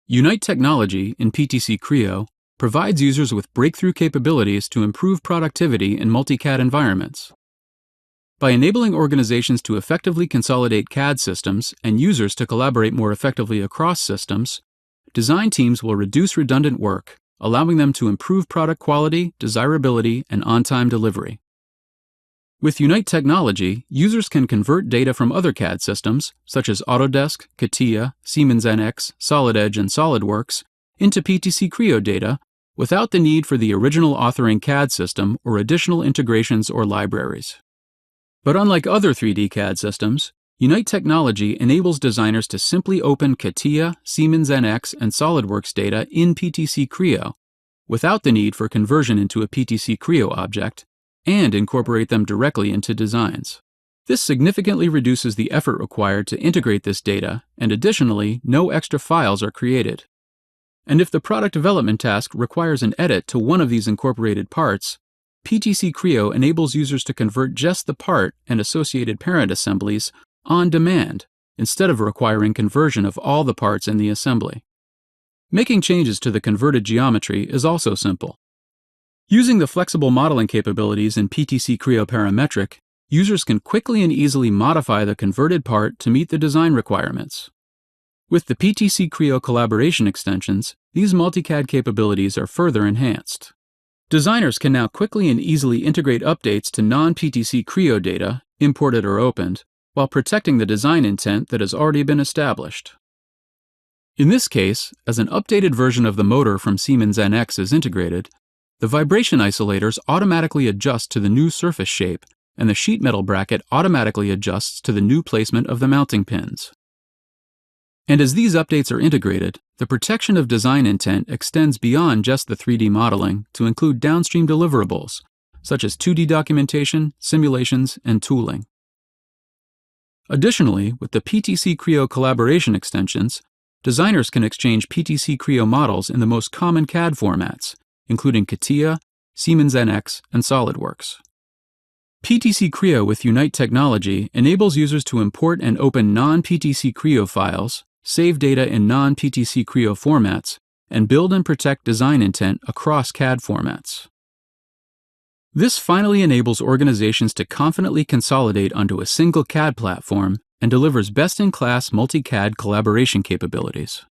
Unite technology in PTC Creo provides users with breakthrough capabilities to improve productivity in multi-CAD environments. By enabling organizations to effectively consolidate CAD systems and users to collaborate more effectively across systems, design teams will reduce redundant work, allowing them to improve product quality, desirability, and on-time delivery. With Unite technology, users can convert data from other CAD systems, such as Autodesk, CATIA, Siemens NX, SolidEdge, and SolidWorks, into PTC Creo data without the need for the original authoring CAD system or additional integrations or libraries. But unlike other 3D CAD systems, Unite technology enables designers to simply open CATIA, Siemens NX, and SolidWorks data in PTC Creo without the need for conversion into a PTC Creo object, and incorporate them directly into designs. This significantly reduces the effort required to integrate this data, and additionally, no extra files are created. And if the product development task requires an edit to one of these incorporated parts, PTC Creo enables users to convert just the part and associated parent assemblies on demand, instead of requiring conversion of all the parts in the assembly. Making changes to the converted geometry is also simple. Using the flexible modeling capabilities in PTC Creo Parametric, users can quickly and easily modify the converted part to meet the design requirements. With the PTC Creo collaboration extensions, these multi-CAD capabilities are further enhanced. Designers can now quickly and easily integrate updates to non-PTC Creo data, imported or opened, while protecting the design intent that has already been established. In this case, as an updated version of the motor from Siemens NX is integrated, the vibration isolators automatically adjust to the new surface shape, and the sheet metal bracket automatically adjusts to the new placement of the mounting pins. And as these updates are integrated, the protection of design intent extends beyond just the 3D modeling to include downstream deliverables, such as 2D documentation, simulations, and tooling. Additionally, with the PTC Creo collaboration extensions, designers can exchange PTC Creo models in the most common CAD formats, including CATIA, Siemens NX, and SolidWorks. PTC Creo with Unite technology enables users to import and open non-PTC Creo files, save data in non-PTC Creo formats, and build and protect design intent across CAD formats. This finally enables organizations to confidently consolidate onto a single CAD platform and delivers best-in-class multi-CAD collaboration capabilities.